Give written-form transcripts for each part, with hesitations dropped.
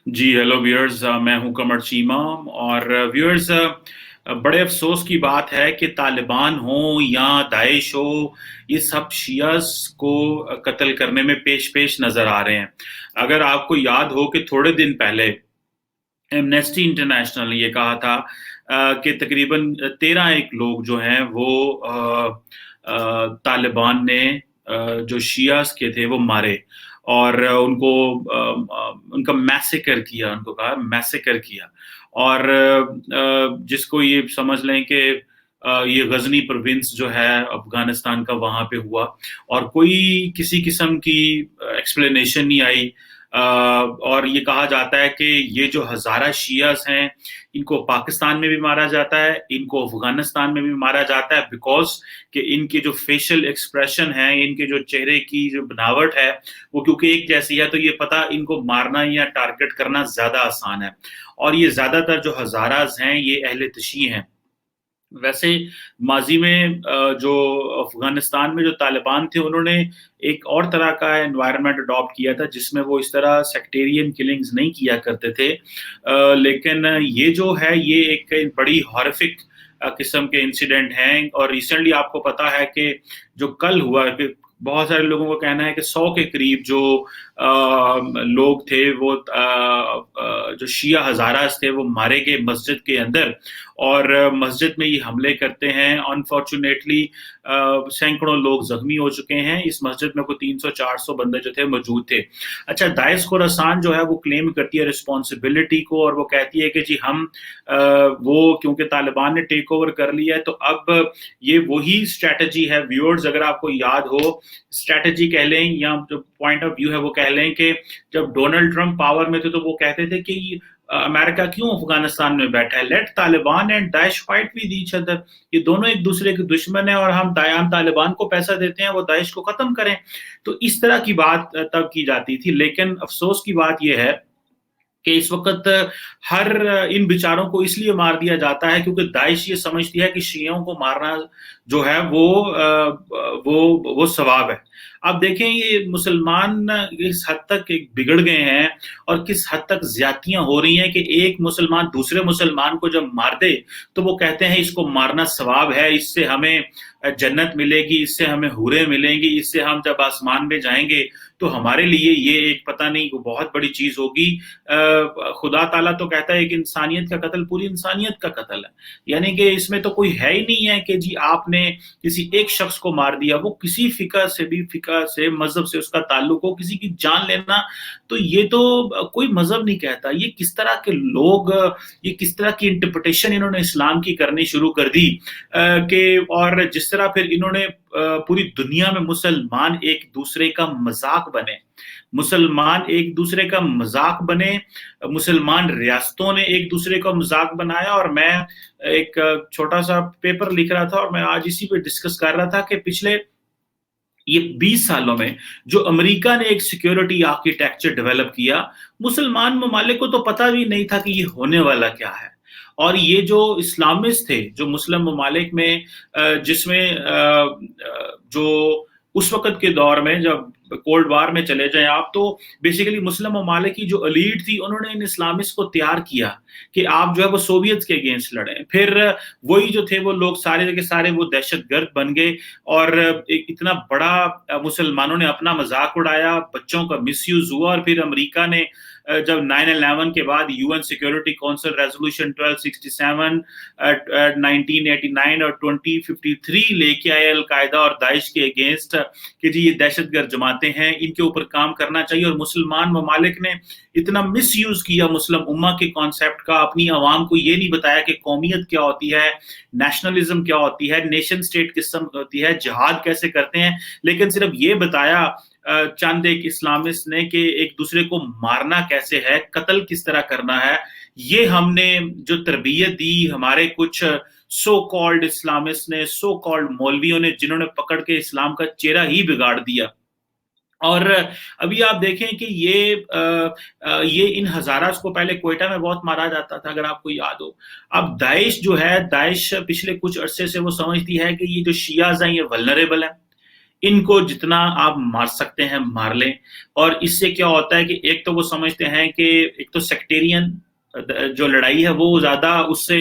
जी hello viewers, मैं हूं कमर चीमा। और व्यूअर्स, बड़े अफसोस की बात है कि तालिबान हो या दाइश हो, ये सब शियास को कत्ल करने में पेश पेश नजर आ रहे हैं। अगर आपको याद हो कि थोड़े दिन पहले एमनेस्टी इंटरनेशनल ने ये कहा था कि तकरीबन 13 एक लोग जो हैं वो तालिबान ने जो शियास के थे वो मारे, और उनको उनका मैसेकर किया, उनको कहा मैसेकर किया। और जिसको ये समझ लें कि ये गजनी प्रोविंस जो है अफगानिस्तान का, वहां पे हुआ, और कोई किसी किस्म की एक्सप्लेनेशन नहीं आई। और ये कहा जाता है कि ये जो हजारा शियास हैं, इनको पाकिस्तान में भी मारा जाता है, इनको अफगानिस्तान में भी मारा जाता है, बिकॉज कि इनके जो फेशियल एक्सप्रेशन है, इनके जो चेहरे की जो बनावट है, वो क्योंकि एक जैसी है, तो ये पता इनको मारना या टारगेट करना ज्यादा आसान है। और ये ज्यादातर जो हजाराज हैं ये अहले तशी हैं। वैसे माजी में जो अफगानिस्तान में जो तालिबान थे, उन्होंने एक और तरह का एनवायरनमेंट अडॉप्ट किया था जिसमें वो इस तरह सेक्टेरियन किलिंग्स नहीं किया करते थे। लेकिन ये जो है ये एक बड़ी हॉरिफिक किस्म के इंसिडेंट हैं। और रिसेंटली आपको पता है कि जो कल हुआ कि बहुत सारे लोगों का कहना है कि 100 के करीब जो लोग थे वो जो शिया हजारास थे वो मारे गए मस्जिद के अंदर। और मस्जिद में ये हमले करते हैं। अनफॉर्चुनेटली सैकड़ों लोग जख्मी हो चुके हैं। इस मस्जिद में कोई 300-400 बंदे जो थे मौजूद थे। अच्छा, दाइश खुरासान जो है वो क्लेम करती है रिस्पॉन्सिबिलिटी को, और वो कहती है कि जी हम वो क्योंकि तालिबान ने टेक ओवर कर लिया है, तो अब ये वही स्ट्रेटजी है। व्यूअर्स, अगर आपको याद हो, स्ट्रेटजी कह लें या जो पॉइंट ऑफ व्यू है वो कह लें कि जब डोनाल्ड ट्रंप पावर में थे तो वो कहते थे कि अमेरिका क्यों अफगानिस्तान में बैठा है, let Taliban and Daesh fight with each other. ये दोनों एक दूसरे के दुश्मन है, और हम तालिबान को पैसा देते हैं वो दाइश को खत्म करें। तो इस तरह की बात तब की जाती थी। लेकिन अफसोस की बात यह है कि इस वक्त हर इन विचारों को इसलिए मार दिया जाता है क्योंकि दाइश ये समझती है कि शियों को मारना जो है वो सवाब है। अब देखें, ये मुसलमान इस हद तक एक बिगड़ गए हैं, और किस हद तक ज्यादतियां हो रही हैं कि एक मुसलमान दूसरे मुसलमान को जब मार दे तो वो कहते हैं इसको मारना सवाब है, इससे हमें जन्नत मिलेगी, इससे हमें हूरें मिलेंगी, इससे हम जब आसमान में जाएंगे तो हमारे लिए ये एक पता नहीं बहुत बड़ी चीज होगी। खुदा ताला तो कहता है कि इंसानियत का कत्ल पूरी इंसानियत का कत्ल है। यानी कि इसमें तो कोई है ही नहीं है कि जी आपने किसी एक शख्स को मार दिया, वो किसी फिका से मजहब से उसका ताल्लुक हो, किसी की जान लेना, तो ये तो कोई मजहब नहीं कहता। ये किस तरह के लोग, ये किस तरह की इंटरप्रिटेशन इन्होंने इस्लाम की करनी शुरू कर दी कि, और जिस तरह फिर इन्होंने पूरी दुनिया में मुसलमान एक दूसरे का मजाक बने, मुसलमान एक दूसरे का मजाक बने, मुसलमान रियासतों ने एक दूसरे का मजाक बनाया। और मैं एक छोटा सा पेपर लिख रहा था और मैं आज इसी पे डिस्कस कर रहा था कि पिछले ये 20 सालों में जो अमेरिका ने एक सिक्योरिटी आर्किटेक्चर डेवलप किया, मुसलमान ममालिक को तो पता भी नहीं था कि ये होने वाला क्या है। और ये जो इस्लामिस्ट थे जो मुस्लिम ममालिक में, जिसमें जो उस वक्त के दौर में जब कोल्ड वार में चले जाएं आप, तो बेसिकली मुस्लिम ममालिक की जो एलीट थी उन्होंने इन इस्लामिस्ट को तैयार किया कि आप जो है वो सोवियत के अगेंस्ट लड़ें। फिर वही जो थे वो लोग सारे के सारे वो दहशतगर्द बन गए, और एक इतना बड़ा मुसलमानों ने अपना मजाक उड़ाया, बच्चों का मिसयूज हुआ। और फिर अमेरिका ने जब 9/11 के बाद यूएन सिक्योरिटी काउंसिल रेजोल्यूशन 1267 1989 और 2053 लेके आए अलकायदा और दाइश के अगेंस्ट कि जी ये दहशतगर्द जमाते हैं, इनके ऊपर काम करना चाहिए। और मुसलमान ममालिक ने इतना मिस यूज किया मुस्लिम उम्मा के कॉन्सेप्ट का, अपनी आवाम को ये नहीं बताया कि कौमियत क्या होती है, नेशनलिज्म क्या होती है, नेशन स्टेट किस्म होती है, जिहाद कैसे करते हैं, लेकिन सिर्फ ये बताया चंद एक इस्लामिस्ट ने कि एक दूसरे को मारना कैसे है, कत्ल किस तरह करना है। ये हमने जो तरबियत दी हमारे कुछ सो कॉल्ड इस्लामिस्ट ने, सो कॉल्ड मौलवियों ने, जिन्होंने पकड़ के इस्लाम का चेहरा ही बिगाड़ दिया। और अभी आप देखें कि ये इन हजारास को पहले क्वेटा में बहुत मारा जाता था, अगर आपको याद हो। अब दाइश जो है, दाइश पिछले कुछ अरसे से वो समझती है कि ये जो शियाज हैं ये वल्नरेबल है, ان کو جتنا آپ مار سکتے ہیں مار لیں. اور اس سے کیا ہوتا ہے کہ ایک تو وہ سمجھتے ہیں کہ ایک تو سیکٹیرین جو لڑائی ہے وہ زیادہ اس سے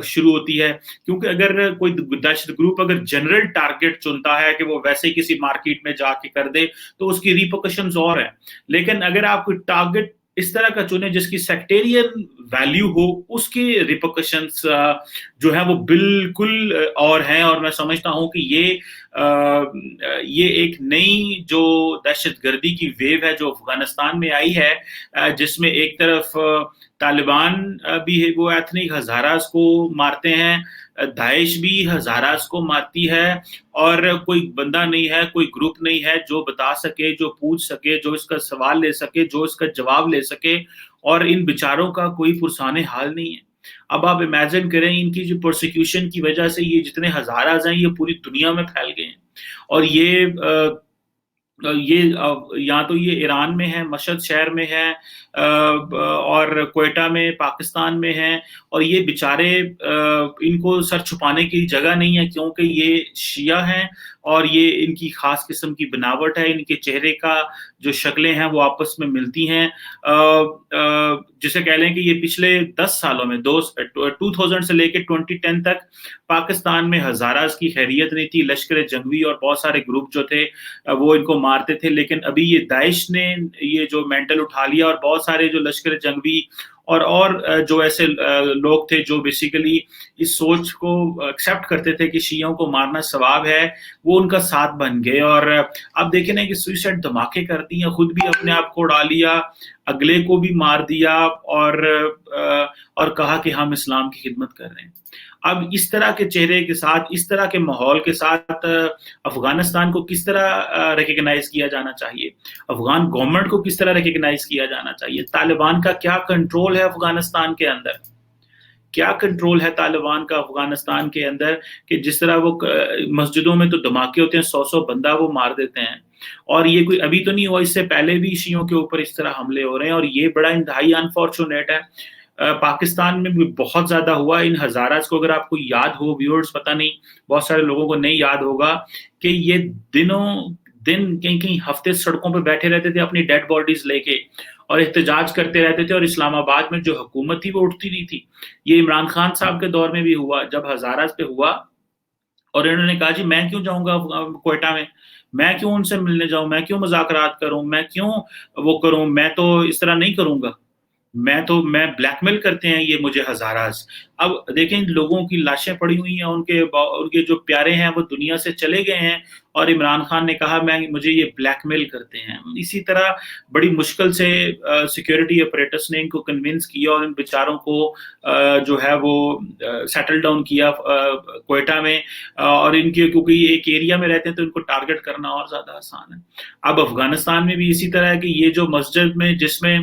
شروع ہوتی ہے, کیونکہ اگر کوئی دہشت گروپ اگر جنرل ٹارگٹ چنتا ہے کہ وہ ویسے ہی کسی مارکیٹ میں جا کے کر دے تو اس کی ریپرکشنز اور ہیں. لیکن اگر آپ کوئی ٹارگٹ اس طرح کا چنے جس کی سیکٹیرین ویلیو ہو, اس کی ریپرکشنز جو ہے وہ بالکل اور ہیں. اور میں سمجھتا ہوں کہ یہ ایک نئی جو دہشت گردی کی ویو ہے جو افغانستان میں آئی ہے, جس میں ایک طرف طالبان بھی ہے, وہ ایتھنک ہزاراز کو مارتے ہیں, داعش بھی ہزاراز کو مارتی ہے, اور کوئی بندہ نہیں ہے, کوئی گروپ نہیں ہے جو بتا سکے, جو پوچھ سکے, جو اس کا سوال لے سکے, جو اس کا جواب لے سکے, اور ان بیچاروں کا کوئی پرسان حال نہیں ہے. اب آپ امیجن کریں ان کی جو پرسیکیوشن کی وجہ سے یہ جتنے ہزاراز ہیں یہ پوری دنیا میں پھیل گئے ہیں. اور یہ یا تو یہ ایران میں ہے, مشہد شہر میں ہے, اور کوئٹہ میں پاکستان میں ہے, اور یہ بیچارے ان کو سر چھپانے کی جگہ نہیں ہے کیونکہ یہ شیعہ ہیں اور یہ ان کی خاص قسم کی بناوٹ ہے, ان کے چہرے کا جو شکلیں ہیں وہ آپس میں ملتی ہیں. جسے کہہ لیں کہ یہ پچھلے 10 سالوں میں 2000 سے لے کے 2010 تک پاکستان میں ہزاراز کی خیریت نہیں تھی. لشکر جنگوی اور بہت سارے گروپ جو تھے وہ ان کو مارتے تھے, لیکن ابھی یہ داعش نے یہ جو مینٹل اٹھا لیا, اور بہت سارے جو لشکر جنگوی اور جو ایسے لوگ تھے جو بیسیکلی اس سوچ کو ایکسیپٹ کرتے تھے کہ شیعوں کو مارنا ثواب ہے, وہ ان کا ساتھ بن گئے. اور اب دیکھیں نا کہ سوئسائڈ دھماکے کرتی ہیں, خود بھی اپنے آپ کو اڑا لیا, اگلے کو بھی مار دیا, اور کہا کہ ہم اسلام کی خدمت کر رہے ہیں. اب اس طرح کے چہرے کے ساتھ, اس طرح کے ماحول کے ساتھ افغانستان کو کس طرح ریکگنائز کیا جانا چاہیے, افغان گورنمنٹ کو کس طرح ریکگنائز کیا جانا چاہیے, طالبان کا کیا کنٹرول ہے افغانستان کے اندر, کیا کنٹرول ہے طالبان کا افغانستان کے اندر, کہ جس طرح وہ مسجدوں میں تو دھماکے ہوتے ہیں, 100 بندہ وہ مار دیتے ہیں. اور یہ کوئی ابھی تو نہیں ہوا, اس سے پہلے بھی شیعوں کے اوپر اس طرح حملے ہو رہے ہیں, اور یہ بڑا انتہائی انفارچونیٹ ہے. پاکستان میں بھی بہت زیادہ ہوا ان ہزاراز کو. اگر آپ کو یاد ہو ویورز, پتہ نہیں بہت سارے لوگوں کو نہیں یاد ہوگا کہ یہ دن کہیں کہیں ہفتے سڑکوں پہ بیٹھے رہتے تھے اپنی ڈیڈ باڈیز لے کے, اور احتجاج کرتے رہتے تھے, اور اسلام آباد میں جو حکومت تھی وہ اٹھتی نہیں تھی. یہ عمران خان صاحب کے دور میں بھی ہوا, جب ہزاراز پہ ہوا, اور انہوں نے کہا جی میں کیوں جاؤں گا کوئٹہ میں کیوں ان سے ملنے جاؤں, میں کیوں مذاکرات کروں, میں کیوں وہ کروں, میں تو اس طرح نہیں کروں گا, میں بلیک میل کرتے ہیں یہ مجھے ہزاراز. اب دیکھیں لوگوں کی لاشیں پڑی ہوئی ہیں, ان کے جو پیارے ہیں وہ دنیا سے چلے گئے ہیں, اور عمران خان نے کہا مجھے یہ بلیک میل کرتے ہیں. اسی طرح بڑی مشکل سے سیکیورٹی اپریٹس نے ان کو کنونس کیا, اور ان بیچاروں کو جو ہے وہ سیٹل ڈاؤن کیا کوئٹہ میں, اور ان کے کیونکہ یہ ایک ایریا میں رہتے ہیں تو ان کو ٹارگٹ کرنا اور زیادہ آسان ہے. اب افغانستان میں بھی اسی طرح ہے کہ یہ جو مسجد میں جس میں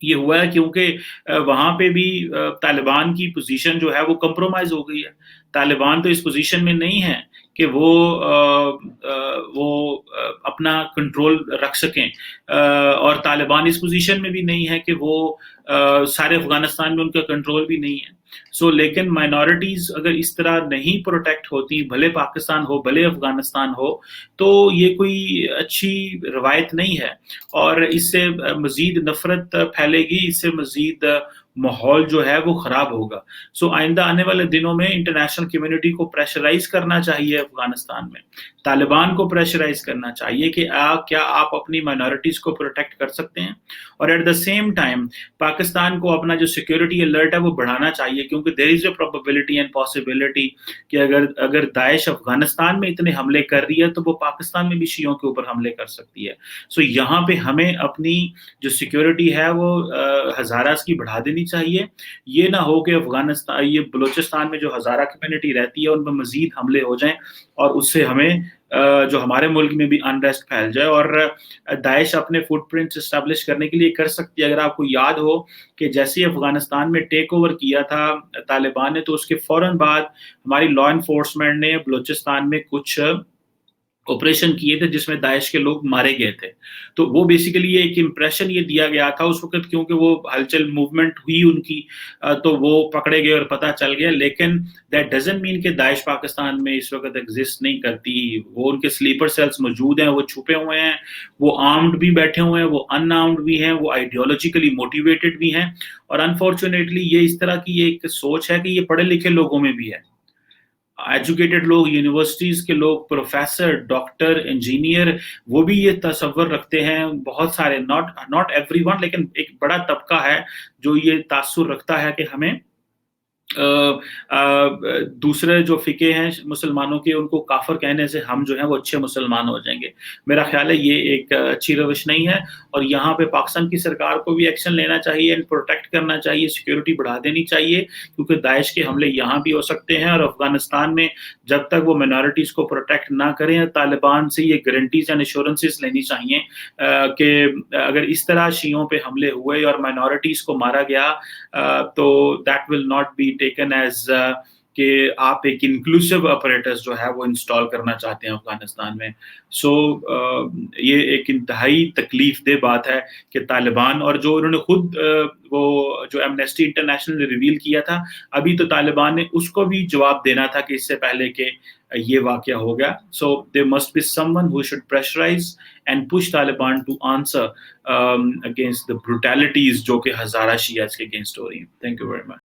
یہ ہوا ہے, کیونکہ وہاں پہ بھی طالبان کی پوزیشن جو ہے وہ کمپرومائز ہو گئی ہے. طالبان تو اس پوزیشن میں نہیں ہے کہ وہ اپنا کنٹرول رکھ سکیں, اور طالبان اس پوزیشن میں بھی نہیں ہے کہ وہ سارے افغانستان میں ان کا کنٹرول بھی نہیں ہے. لیکن مائنورٹیز اگر اس طرح نہیں پروٹیکٹ ہوتی, بھلے پاکستان ہو بھلے افغانستان ہو, تو یہ کوئی اچھی روایت نہیں ہے, اور اس سے مزید نفرت پھیلے گی, اس سے مزید ماحول جو ہے وہ خراب ہوگا. آئندہ آنے والے دنوں میں انٹرنیشنل کمیونٹی کو پریشرائز کرنا چاہیے, افغانستان میں طالبان کو پریشرائز کرنا چاہیے کہ کیا آپ اپنی مائنورٹیز کو پروٹیکٹ کر سکتے ہیں, اور at the same time Pakistan کو اپنا جو سیکیورٹی الرٹ ہے وہ بڑھانا چاہیے, کیونکہ دیر از اے پروبیبلٹی اینڈ پاسبلٹی کہ اگر داعش افغانستان میں اتنے حملے کر رہی ہے تو وہ پاکستان میں بھی شیعوں کے اوپر حملے کر سکتی ہے. یہاں پہ ہمیں اپنی جو سیکیورٹی ہے وہ ہزاراز کی بڑھا دینی چاہیے. یہ نہ ہو کہ افغانستان, یہ بلوچستان میں جو ہزارہ کمیونٹی رہتی ہے ان میں مزید حملے ہو جائیں, اور اس سے ہمیں جو ہمارے ملک میں بھی انریسٹ پھیل جائے. اور داعش اپنے فٹ پرنٹس اسٹیبلش کرنے کے لیے کر سکتی ہے. اگر آپ کو یاد ہو کہ جیسے افغانستان میں ٹیک اوور کیا تھا طالبان نے, تو اس کے فوراً بعد ہماری لا انفورسمنٹ نے بلوچستان میں کچھ ऑपरेशन किए थे जिसमें दाइश के लोग मारे गए थे। तो वो बेसिकली ये एक इम्प्रेशन ये दिया गया था उस वक़्त, क्योंकि वो हलचल मूवमेंट हुई उनकी, तो वो पकड़े गए और पता चल गया। लेकिन दैट डज़न्ट मीन कि दाइश पाकिस्तान में इस वक़्त एग्ज़िस्ट नहीं करती। वो उनके स्लीपर सेल्स मौजूद हैं, वो छुपे हुए हैं, वो आर्म्ड भी बैठे हुए हैं, वो अनआर्म्ड भी हैं, वो आइडियोलॉजिकली मोटिवेटेड भी हैं। और अनफॉर्च्यूनेटली ये इस तरह की ये एक सोच है कि ये पढ़े-लिखे लोगों में भी है। एजुकेटेड लोग, यूनिवर्सिटीज़ के लोग, प्रोफ़ेसर, डॉक्टर, इंजीनियर, वो भी ये तसव्वुर रखते हैं, बहुत सारे, नॉट नॉट एवरीवन, लेकिन एक बड़ा तबका है जो ये तासुर रखता है कि हमें अ दूसरे जो फ़िक़े हैं मुसलमानों के, उनको काफ़िर कहने से हम जो हैं वो अच्छे मुसलमान हो जाएँगे। मेरा ख़्याल है ये एक अच्छी रविश नहीं है, और यहाँ पे पाकिस्तान की सरकार को भी एक्शन लेना चाहिए एंड प्रोटेक्ट करना चाहिए, सिक्योरिटी बढ़ा देनी चाहिए, क्योंकि दाइश के हमले यहाँ भी हो सकते हैं। और अफ़गानिस्तान में जब तक वो माइनॉरिटीज़ को प्रोटेक्ट ना करें, तालिबान से ये गारंटीज़ एंड एश्योरेंसेस लेनी चाहिए कि अगर इस तरह शियों पे हमले हुए और माइनॉरिटीज़ को मारा गया, तो that will not be taken as कि आप एक इंक्लूसिव अपैरेटस जो है वो इंस्टॉल करना चाहते हैं अफ़गानिस्तान में। सो ये एक इंतहाई तकलीफ़देह बात है कि तालिबान, और जो उन्होंने खुद वो जो एमनेस्टी इंटरनेशनल ने रिवील किया था, अभी तो तालिबान ने उसको भी जवाब देना था कि इससे पहले कि ये वाक़या हो गया। So there must be someone who should pressurize and push Taliban to answer against the brutalities जो कि हज़ारा शियाज़ के अगेंस्ट हो रही हैं। Thank you very much.